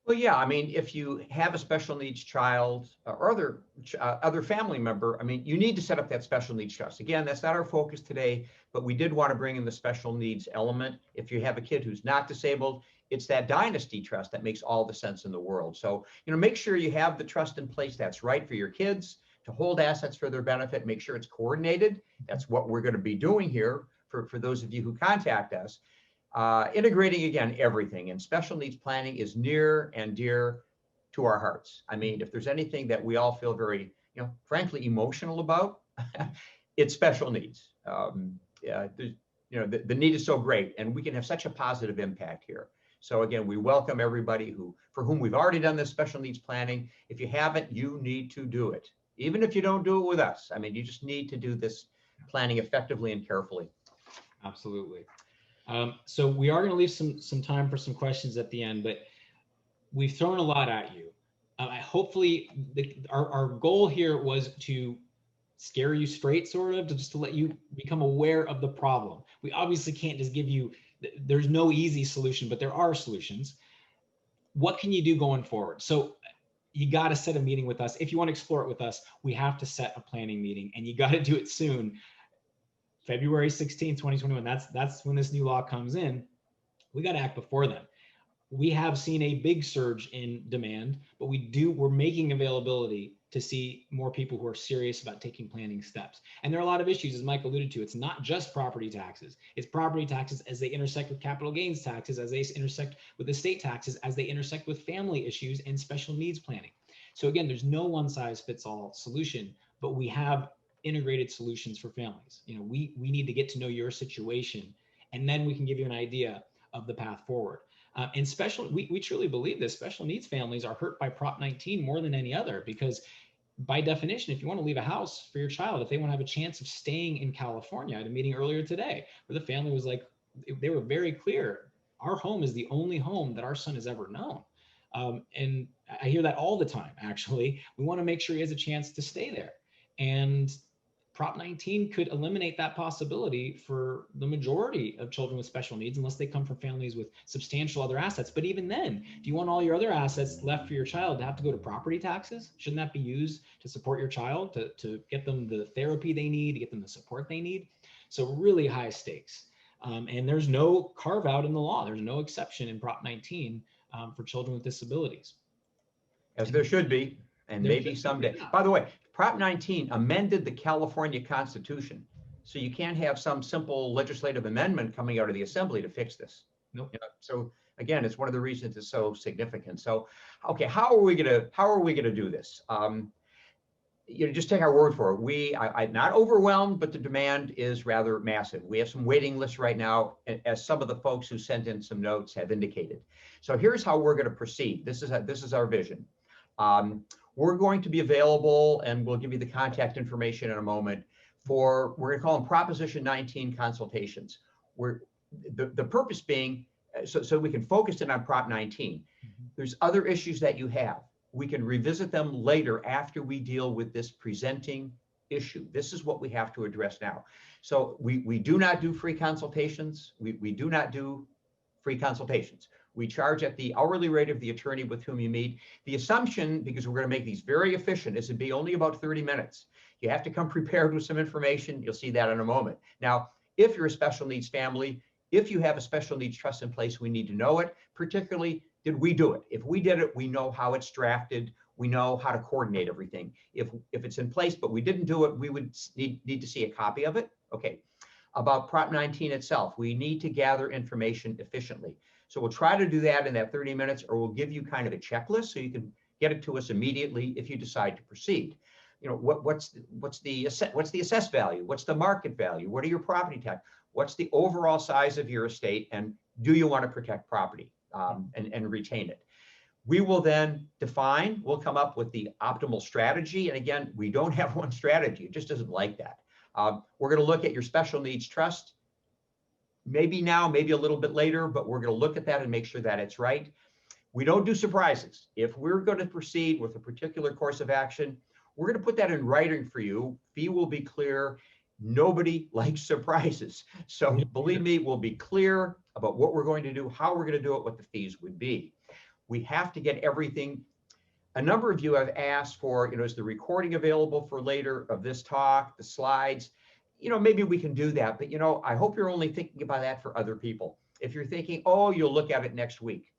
S2: Well, yeah, I mean, if you have a special needs child or other family member, I mean, you need to set up that special needs trust. Again, that's not our focus today, but we did want to bring in the special needs element. If you have a kid who's not disabled, it's that dynasty trust that makes all the sense in the world. So, make sure you have the trust in place that's right for your kids to hold assets for their benefit. Make sure it's coordinated. That's what we're going to be doing here for those of you who contact us. Integrating, again, everything, and special needs planning is near and dear to our hearts. I mean, if there's anything that we all feel very, frankly, emotional about, it's special needs. The need is so great, and we can have such a positive impact here. So again, we welcome everybody for whom we've already done this special needs planning. If you haven't, you need to do it. Even if you don't do it with us, I mean, you just need to do this planning effectively and carefully.
S1: Absolutely. So we are going to leave some time for some questions at the end, but we've thrown a lot at you. Hopefully, our goal here was to scare you straight, sort of, just to let you become aware of the problem. We obviously can't just give you there's no easy solution, but there are solutions. What can you do going forward? So you got to set a meeting with us. If you want to explore it with us, we have to set a planning meeting, and you got to do it soon. February 16th, 2021, that's when this new law comes in. We got to act before then. We have seen a big surge in demand, but we're making availability to see more people who are serious about taking planning steps. And there are a lot of issues, as Mike alluded to. It's not just property taxes. It's property taxes as they intersect with capital gains taxes, as they intersect with estate taxes, as they intersect with family issues and special needs planning. So again, there's no one size fits all solution, but we have integrated solutions for families. We need to get to know your situation, and then we can give you an idea of the path forward. And we truly believe this. Special needs families are hurt by Prop 19 more than any other, because by definition, if you want to leave a house for your child, if they want to have a chance of staying in California, I had a meeting earlier today where the family was like, they were very clear, our home is the only home that our son has ever known. And I hear that all the time, actually. We want to make sure he has a chance to stay there. And Prop 19 could eliminate that possibility for the majority of children with special needs, unless they come from families with substantial other assets. But even then, do you want all your other assets left for your child to have to go to property taxes? Shouldn't that be used to support your child, to get them the therapy they need, to get them the support they need? So really high stakes. And there's no carve out in the law. There's no exception in Prop 19 for children with disabilities.
S2: As there should be, and maybe someday.
S1: Yeah.
S2: By the way, Prop 19 amended the California Constitution. So you can't have some simple legislative amendment coming out of the assembly to fix this.
S1: Nope.
S2: So again, it's one of the reasons it's so significant. So, okay, how are we gonna do this? Just take our word for it. I'm not overwhelmed, but the demand is rather massive. We have some waiting lists right now, as some of the folks who sent in some notes have indicated. So here's how we're going to proceed. This is our vision. We're going to be available, and we'll give you the contact information in a moment, we're going to call them Proposition 19 consultations. The purpose being, so we can focus in on Prop 19. There's other issues that you have. We can revisit them later after we deal with this presenting issue. This is what we have to address now. So we do not do free consultations. We do not do free consultations. We charge at the hourly rate of the attorney with whom you meet. The assumption, because we're going to make these very efficient, is to be only about 30 minutes. You have to come prepared with some information. You'll see that in a moment. Now, if you're a special needs family, if you have a special needs trust in place, we need to know it. Particularly, did we do it? If we did it, we know how it's drafted. We know how to coordinate everything. If it's in place, but we didn't do it, we would need to see a copy of it. Okay. About Prop 19 itself, we need to gather information efficiently. So we'll try to do that in that 30 minutes, or we'll give you kind of a checklist so you can get it to us immediately if you decide to proceed. What's the assessed value? What's the market value? What are your property tax? What's the overall size of your estate? And do you want to protect property and retain it? We will then we'll come up with the optimal strategy. And again, we don't have one strategy. It just doesn't like that. We're going to look at your special needs trust. Maybe now, maybe a little bit later, but we're going to look at that and make sure that it's right. We don't do surprises. If we're going to proceed with a particular course of action, we're going to put that in writing for you. Fee will be clear. Nobody likes surprises. So believe me, we'll be clear about what we're going to do, how we're going to do it, what the fees would be. We have to get everything. A number of you have asked for, is the recording available for later of this talk, the slides? Maybe we can do that, but I hope you're only thinking about that for other people. If you're thinking, oh, you'll look at it next week,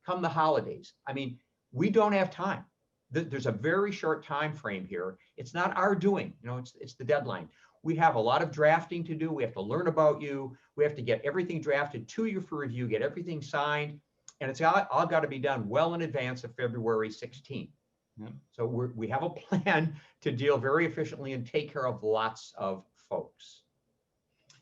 S2: come the holidays. I mean, we don't have time. There's a very short time frame here. It's not our doing, it's the deadline. We have a lot of drafting to do. We have to learn about you. We have to get everything drafted to you for review, get everything signed, and it's all got to be done well in advance of February 16th. Yeah. So we have a plan to deal very efficiently and take care of lots of folks.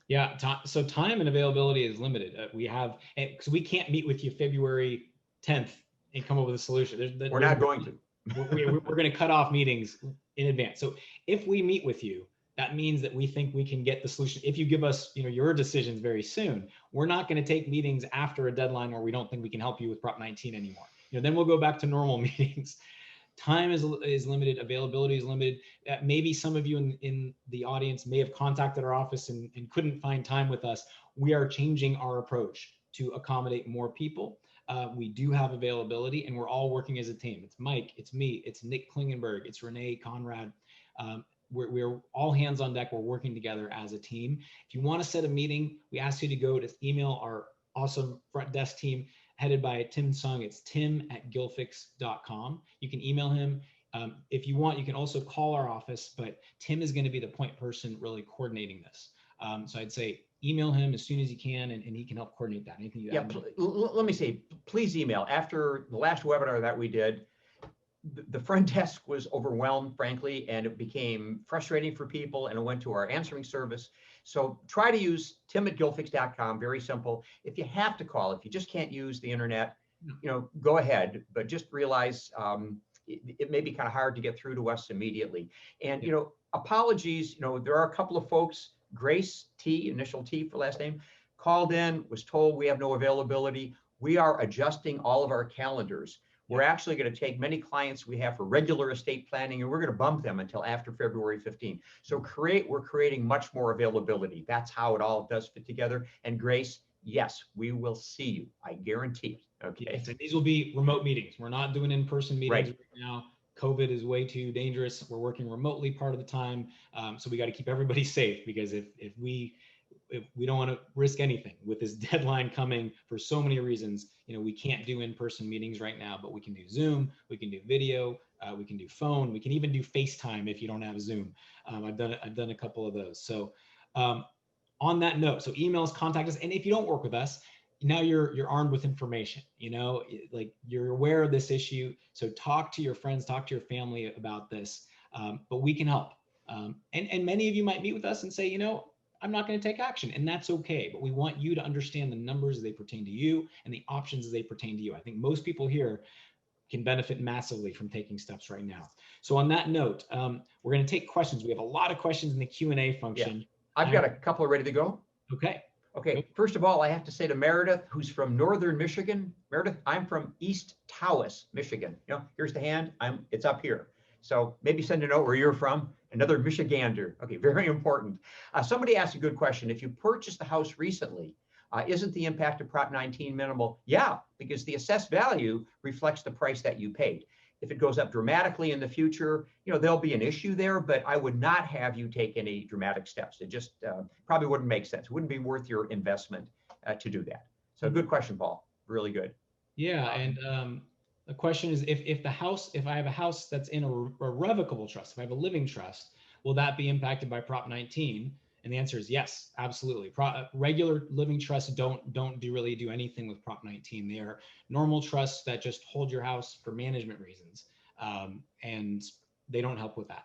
S1: Yeah, so time and availability is limited. We have, because we can't meet with you February 10th and come up with a solution.
S2: We're not going to.
S1: We're going to cut off meetings in advance. So if we meet with you, that means that we think we can get the solution. If you give us, your decisions very soon, we're not going to take meetings after a deadline where we don't think we can help you with Prop 19 anymore. Then we'll go back to normal meetings. time is limited, availability is limited. Maybe some of you in the audience may have contacted our office and couldn't find time with us. We are changing our approach to accommodate more people. We do have availability, and we're all working as a team. It's Mike, it's me, it's Nick Klingenberg, it's Renee Conrad. We're all hands on deck. We're working together as a team. If you want to set a meeting, we ask you to go to email our awesome front desk team headed by Tim Sung. It's tim@gilfix.com. You can email him. If you want, you can also call our office, but Tim is going to be the point person really coordinating this. So I'd say email him as soon as you can, and he can help coordinate that. Anything you add?
S2: Let me say, please email. After the last webinar that we did, the front desk was overwhelmed, frankly, and it became frustrating for people, and it went to our answering service. So try to use tim@gilfix.com, very simple. If you have to call, if you just can't use the internet, go ahead, but just realize it may be kind of hard to get through to us immediately. And, apologies, there are a couple of folks, Grace T, initial T for last name, called in, was told we have no availability. We are adjusting all of our calendars. We're actually going to take many clients we have for regular estate planning, and we're going to bump them until after February 15th. So we're creating much more availability. That's how it all does fit together. And Grace, yes, we will see you. I guarantee it. Okay.
S1: Yes, and these will be remote meetings. We're not doing in-person meetings right now. COVID is way too dangerous. We're working remotely part of the time. So we got to keep everybody safe, because if we don't want to risk anything with this deadline coming for so many reasons. We can't do in-person meetings right now, but we can do Zoom, we can do video, we can do phone, we can even do FaceTime if you don't have Zoom. I've done a couple of those. So on that note, so emails, contact us, and if you don't work with us, now you're armed with information. Like you're aware of this issue. So talk to your friends, talk to your family about this. But we can help. And many of you might meet with us and say, I'm not going to take action, and that's okay. But we want you to understand the numbers as they pertain to you and the options as they pertain to you. I think most people here can benefit massively from taking steps right now. So on that note, we're going to take questions. We have a lot of questions in the Q&A function.
S2: Yeah. I've got a couple ready to go.
S1: Okay.
S2: First of all, I have to say to Meredith, who's from Northern Michigan. Meredith, I'm from East Tawas, Michigan. Here's the hand. It's up here. So maybe send a note where you're from. Another Michigander. Okay, very important. Somebody asked a good question. If you purchased the house recently, isn't the impact of Prop 19 minimal? Yeah, because the assessed value reflects the price that you paid. If it goes up dramatically in the future, there'll be an issue there, but I would not have you take any dramatic steps. It just probably wouldn't make sense. It wouldn't be worth your investment to do that. So good question, Paul. Really good.
S1: Yeah, and the question is, if I have a house that's in a revocable trust, if I have a living trust, will that be impacted by Prop 19? And the answer is yes, absolutely. Regular living trusts don't really do anything with Prop 19. They are normal trusts that just hold your house for management reasons, and they don't help with that.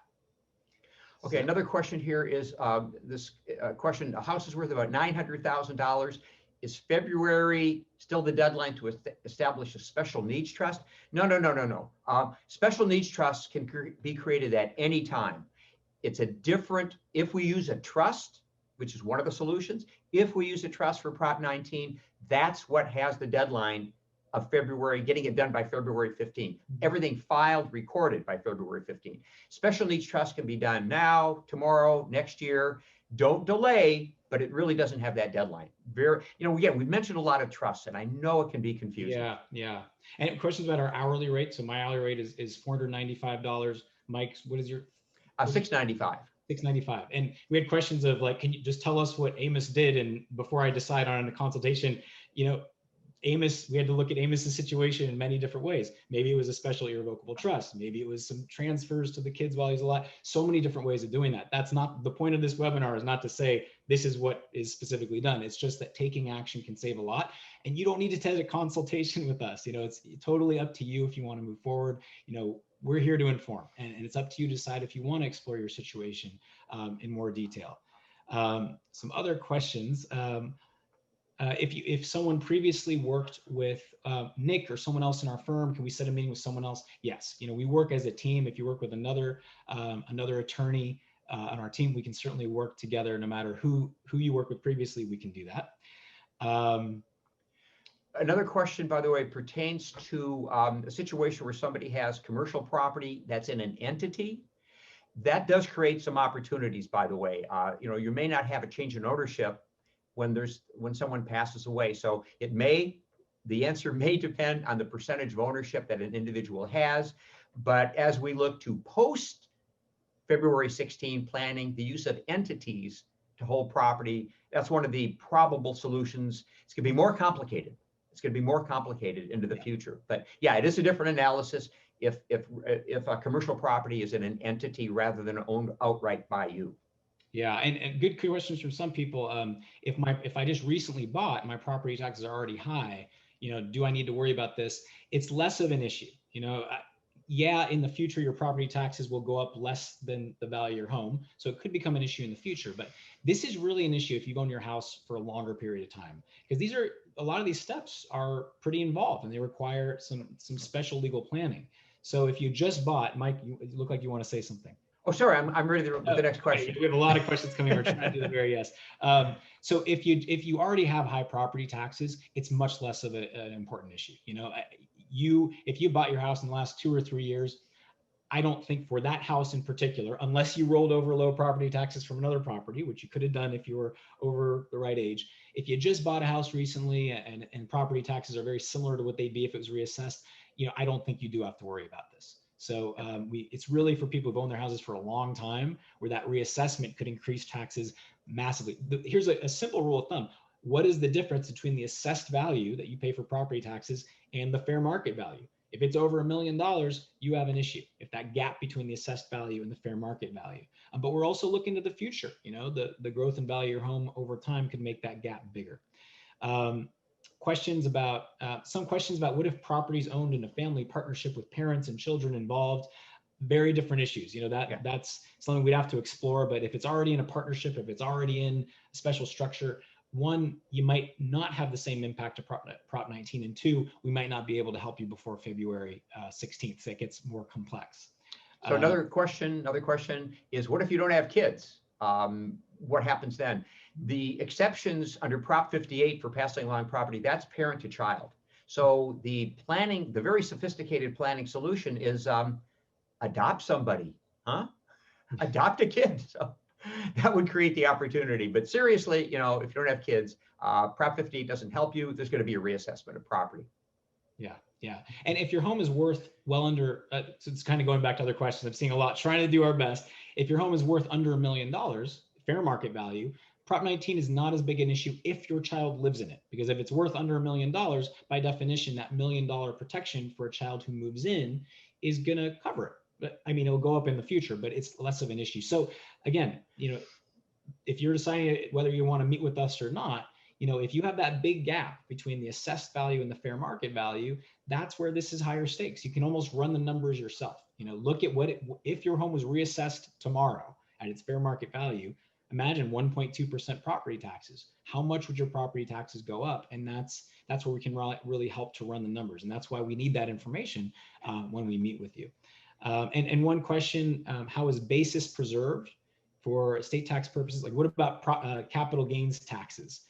S2: Okay, another question here is this question: a house is worth about $900,000. Is February still the deadline to establish a special needs trust? No. Special needs trusts can be created at any time. It's if we use a trust, which is one of the solutions, if we use a trust for Prop 19, that's what has the deadline of February, getting it done by February 15. Everything filed, recorded by February 15. Special needs trust can be done now, tomorrow, next year. Don't delay, but it really doesn't have that deadline. Again, we mentioned a lot of trusts, and I know it can be confusing.
S1: Yeah. And questions about our hourly rate. So my hourly rate is $495. Mike's, what is your?
S2: $695.
S1: $695. And we had questions of like, can you just tell us what Amos did? And before I decide on a consultation, Amos, we had to look at Amos's situation in many different ways. Maybe it was a special irrevocable trust. Maybe it was some transfers to the kids while he's alive. So many different ways of doing that. That's not the point of this webinar, is not to say this is what is specifically done. It's just that taking action can save a lot, and you don't need to take a consultation with us. It's totally up to you if you want to move forward. We're here to inform, and it's up to you to decide if you want to explore your situation in more detail. Some other questions. If someone previously worked with Nick or someone else in our firm, can we set a meeting with someone else? Yes. We work as a team. If you work with another attorney on our team, we can certainly work together. No matter who you work with previously, we can do that.
S2: Another question, by the way, pertains to a situation where somebody has commercial property that's in an entity. That does create some opportunities, by the way. You may not have a change in ownership when someone passes away. So the answer may depend on the percentage of ownership that an individual has. But as we look to post February 16 planning, the use of entities to hold property, that's one of the probable solutions. It's going to be more complicated. It's going to be more complicated into the future. But yeah, it is a different analysis if a commercial property is in an entity rather than owned outright by you.
S1: Yeah, and good questions from some people. If I just recently bought, my property taxes are already high. Do I need to worry about this? It's less of an issue. Yeah, in the future, your property taxes will go up less than the value of your home. So it could become an issue in the future. But this is really an issue if you've owned your house for a longer period of time, because a lot of these steps are pretty involved and they require some special legal planning. So if you just bought, Mike, you look like you want to say something.
S2: Oh, sorry, I'm ready with the next question.
S1: We have a lot of questions coming. We're trying to do the very yes. So if you already have high property taxes, it's much less of an important issue. If you bought your house in the last 2 or 3 years, I don't think for that house in particular, unless you rolled over low property taxes from another property, which you could have done if you were over the right age. If you just bought a house recently and property taxes are very similar to what they'd be if it was reassessed, I don't think you do have to worry about this. So it's really for people who've owned their houses for a long time, where that reassessment could increase taxes massively. Here's a simple rule of thumb. What is the difference between the assessed value that you pay for property taxes and the fair market value? If it's over $1 million, you have an issue. If that gap between the assessed value and the fair market value. But we're also looking to the future. The growth and value of your home over time could make that gap bigger. Some questions about what if properties owned in a family partnership with parents and children involved? Very different issues. That's something we'd have to explore. But if it's already in a partnership, if it's already in a special structure, one, you might not have the same impact of Prop 19, and two, we might not be able to help you before February 16th. So it gets more complex.
S2: So another question is, what if you don't have kids? What happens then? The exceptions under Prop 58 for passing along property, that's parent to child. So the very sophisticated planning solution is adopt somebody, adopt a kid. So that would create the opportunity. But seriously, if you don't have kids, Prop 58 doesn't help you. There's going to be a reassessment of property.
S1: Yeah. And if your home is worth well under, so it's kind of going back to other questions. I'm seeing a lot, trying to do our best. If your home is worth under $1 million, fair market value, Prop 19 is not as big an issue if your child lives in it. Because if it's worth under $1 million, by definition, that $1 million protection for a child who moves in is going to cover it. But it'll go up in the future, but it's less of an issue. So again, if you're deciding whether you want to meet with us or not, if you have that big gap between the assessed value and the fair market value, that's where this is higher stakes. You can almost run the numbers yourself. Look at if your home was reassessed tomorrow at its fair market value, imagine 1.2% property taxes. How much would your property taxes go up? And that's where we can really help to run the numbers. And that's why we need that information when we meet with you. And one question, how is basis preserved for estate tax purposes? Like what about capital gains taxes?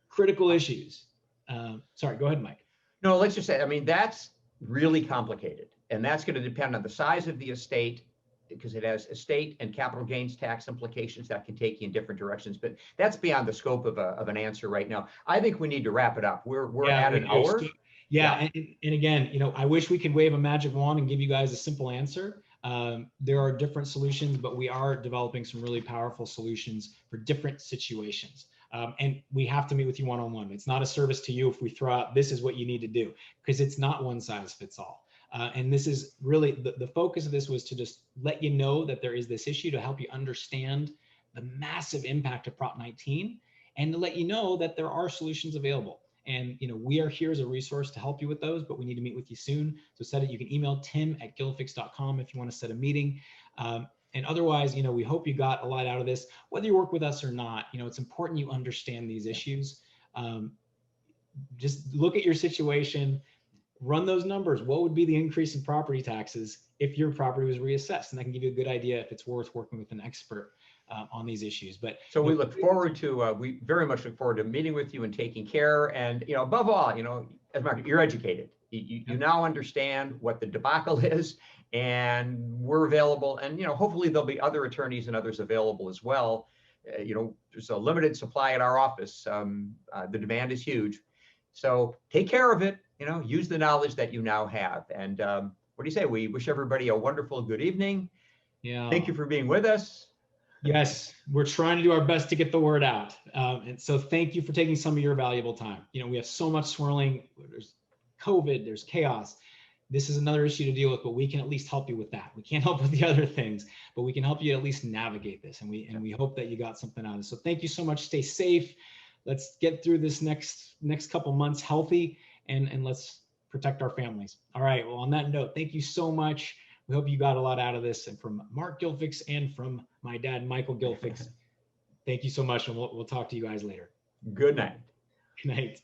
S1: Critical issues. Sorry, go ahead, Mike.
S2: No, let's just say, that's really complicated. And that's going to depend on the size of the estate, because it has estate and capital gains tax implications that can take you in different directions. But that's beyond the scope of an answer right now. I think we need to wrap it up. We're at an hour.
S1: Yeah. And again, I wish we could wave a magic wand and give you guys a simple answer. There are different solutions, but we are developing some really powerful solutions for different situations. And we have to meet with you one-on-one. It's not a service to you if we throw out, this is what you need to do, because it's not one size fits all. And this is really, the focus of this was to just let you know that there is this issue, to help you understand the massive impact of Prop 19, and to let you know that there are solutions available. And we are here as a resource to help you with those, but we need to meet with you soon. So you can email tim@gilfix.com if you want to set a meeting. And otherwise, we hope you got a lot out of this. Whether you work with us or not, it's important you understand these issues. Just look at your situation. run those numbers. What would be the increase in property taxes if your property was reassessed? And that can give you a good idea if it's worth working with an expert on these issues. But
S2: so we look forward to, we very much look forward to meeting with you and taking care. And, above all, as Mark, you're educated. You now understand what the debacle is, and we're available. And, hopefully there'll be other attorneys and others available as well. There's a limited supply at our office. The demand is huge. So take care of it, use the knowledge that you now have. And what do you say? We wish everybody a wonderful good evening.
S1: Yeah.
S2: Thank you for being with us.
S1: Yes, we're trying to do our best to get the word out. And so thank you for taking some of your valuable time. We have so much swirling. There's COVID, there's chaos. This is another issue to deal with, but we can at least help you with that. We can't help with the other things, but we can help you at least navigate this. And we hope that you got something out of it. So thank you so much. Stay safe. Let's get through this next couple months healthy, and let's protect our families. All right. Well, on that note, thank you so much. We hope you got a lot out of this, and from Mark Gilfix and from my dad, Michael Gilfix. Thank you so much. And we'll talk to you guys later.
S2: Good night.
S1: Good night.